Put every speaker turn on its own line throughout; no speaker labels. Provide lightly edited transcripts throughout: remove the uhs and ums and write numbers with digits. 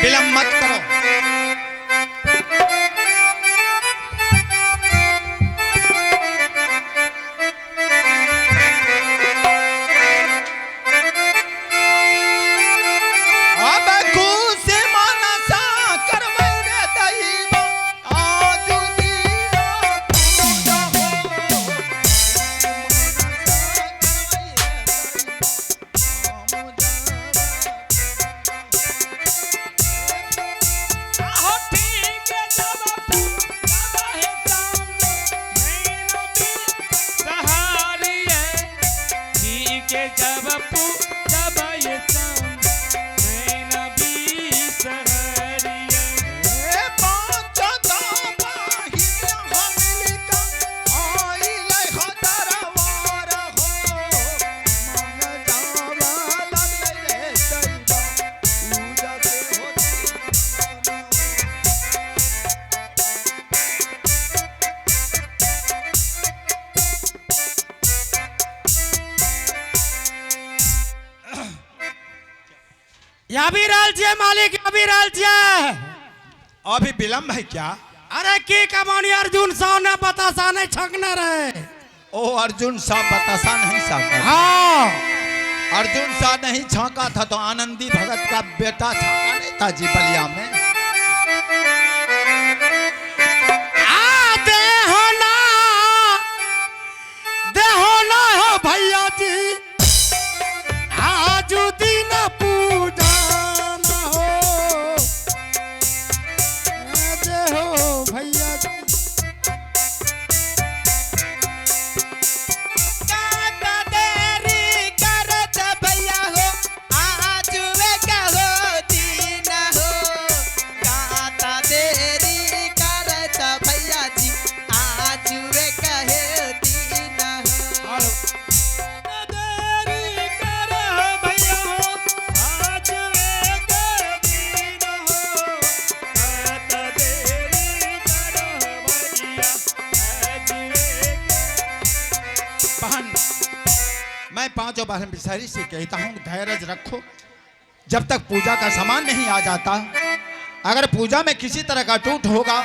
विलंब मत करो।
अभी राज्य मालिक अभी राज्य
अभी विलंब है क्या?
अरे की कमानी अर्जुन साहब ने बतासा नहीं छकना रहे।
ओ अर्जुन साहब बतासा नहीं छाका।
हाँ
अर्जुन साहब नहीं छाका था तो आनंदी भगत का बेटा छाका नहीं था जी बलिया में।
देहो ना हो भैया जी आज दिन पूजा ना हो। देहो भैया जी
मैं पांचों बहन बिसारी से कहता हूँ धैर्य रखो जब तक पूजा का सामान नहीं आ जाता। अगर पूजा में किसी तरह का टूट होगा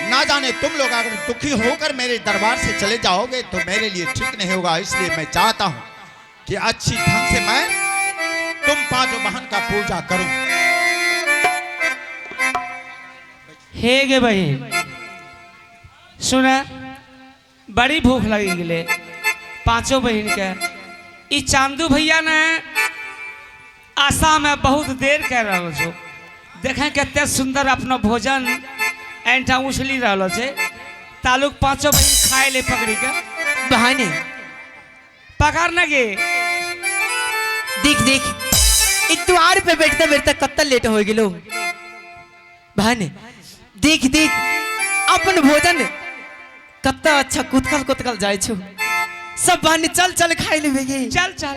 ना जाने तुम लोग अगर दुखी होकर मेरे दरबार से चले जाओगे तो मेरे लिए ठीक नहीं होगा। इसलिए मैं चाहता हूँ कि अच्छी ढंग से मैं तुम पांचों बहन का पूजा करूं।
हे गे बहन सुना बड़ी भूख लगी गले पांचों बहन के। ई चांदू भैया ने आशा में बहुत देर कर रहा छो। देखें कितने सुंदर अपना भोजन एंठा उछली रहा छे। तालुक पांचों बहन खाए ले पकड़ी के
बहाने
पकड़ न गे।
देख देख इतवार पे बैठते बैठते कत्तल लेट हो गेलो। बहाने देख देख अपन भोजन कत्ता अच्छा कुतकल कुतकल जाए छो। सब बहाने चल चल खाई ले
चल चल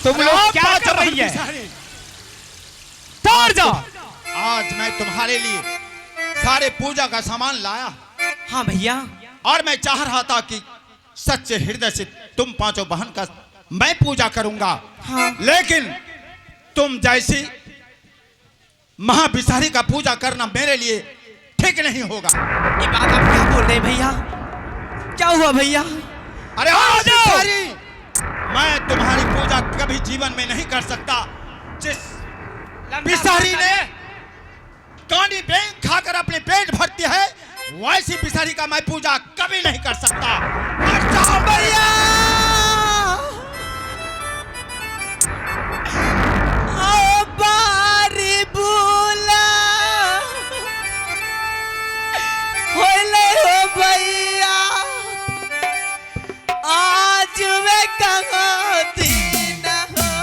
तुम लोग क्या कर रही है?
तोड़ जाओ।
आज मैं तुम्हारे लिए सारे पूजा का सामान लाया।
हाँ भैया
और मैं चाह रहा था कि सच्चे हृदय से तुम पांचों बहन का मैं पूजा करूंगा।
हाँ।
लेकिन तुम जैसी महाविसारी का पूजा करना मेरे लिए ठीक नहीं होगा।
ये बात आप क्या बोल रहे हैं भैया? क्या हुआ भैया?
अरे हाँ बिसारी, मैं तुम्हारी पूजा कभी जीवन में नहीं कर सकता। जिस बिसारी ने कानी बैंक खाकर अपने पेट भरती है वैसी बिसारी का मैं पूजा कभी नहीं कर सकता। भैया
बारी बोला होले हो भैया आज वे कहाँ दिन हो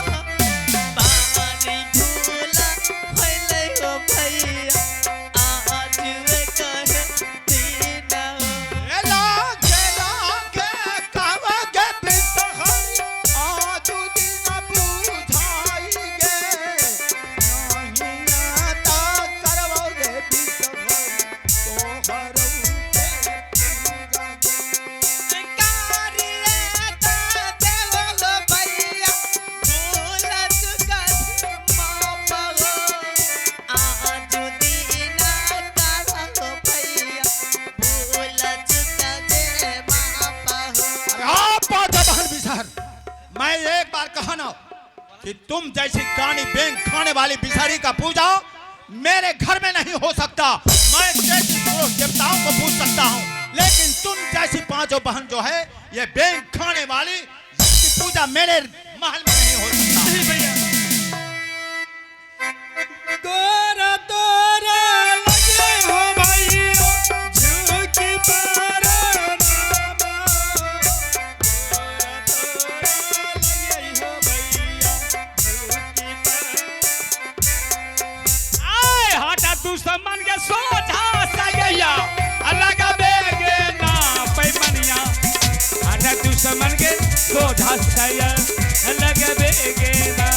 मैं एक बार कहा ना कि तुम जैसी कानी बेंग खाने वाली बिसारी का पूजा मेरे घर में नहीं हो सकता। मैं जैसी देवताओं को पूज सकता हूँ, लेकिन तुम जैसी पांचों बहन जो है ये बेंग खाने वाली की पूजा मेरे महल में नहीं हो सकता।
नहीं भैया।
तोरा तोरा लगे हो भैया झुकी पर नामा। तोरा तोरा लगे हो भैया झुकी पर। आए हटा दुश्मन के सोझा सगैया अलग बेगे ना पैमनिया। हटा दुश्मन के सोझा सगैया अलग बेगे ना।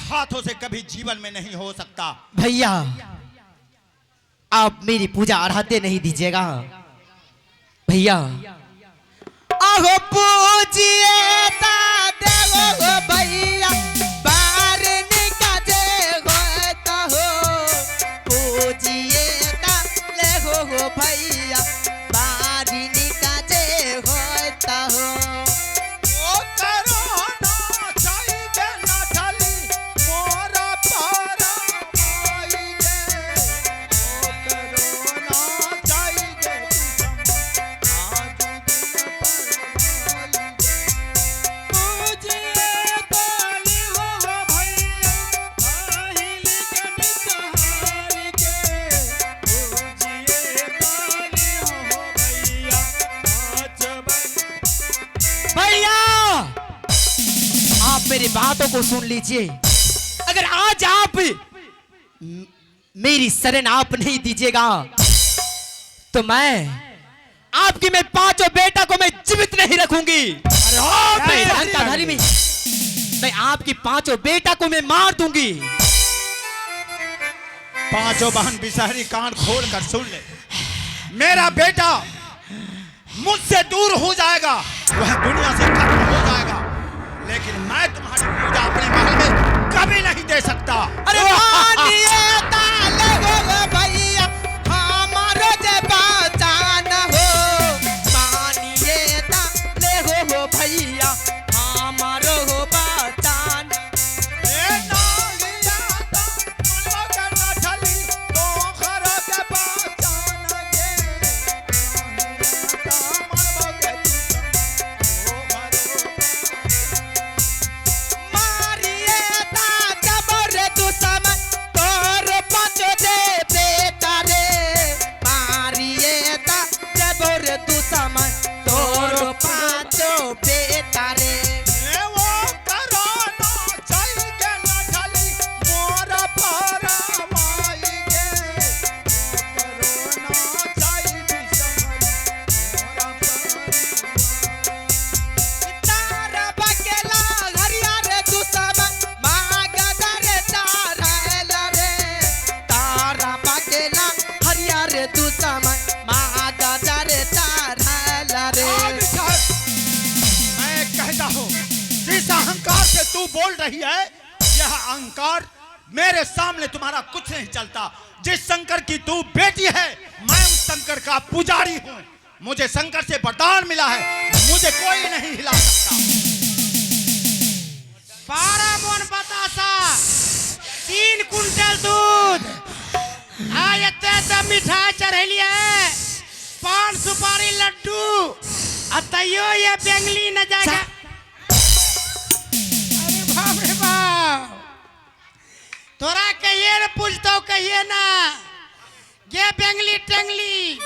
हाथों से कभी जीवन में नहीं हो सकता।
भैया आप मेरी पूजा आराध्य नहीं दीजिएगा भैया। आहो पूजिए ता देवो हो भैया बारने का जे होता हो। पूजिए ता ले हो भैया बारने का जे होता हो। मेरी बातों को सुन लीजिए। अगर आज आप मेरी शरण आप नहीं दीजिएगा तो मैं आपकी मैं पांचों बेटा को मैं जीवित नहीं रखूंगी। अरे मैं आपकी पांचों बेटा को मैं मार दूंगी।
पांचों बहन बिसारी कान खोल कर सुन ले। मेरा बेटा मुझसे दूर हो जाएगा, वह दुनिया से खत्म हो जाएगा, लेकिन मैं तुम्हारी पूजा अपने महल में कभी नहीं दे सकता।
अरे मानिए ताले हो भैया हमारो जे पहचान हो। मानिए ताले हो भैया हमारो हो पहचान।
अहंकार से तू बोल रही है, यह अहंकार मेरे सामने तुम्हारा कुछ नहीं चलता। जिस शंकर की तू बेटी है, मैं उस शंकर का पुजारी हूँ। मुझे शंकर से वरदान मिला है, मुझे कोई नहीं हिला सकता।
12 मन बतासा, 3 कुंटल दूध, मिठाई चढ़ेलिए, 5 सुपारी लड्डू, अतयो ये बेंगली न जाएगा। अरे बाप रे बाप, तोरा कहिए न पूछता कहिए ना, ये बेंगली टेंगली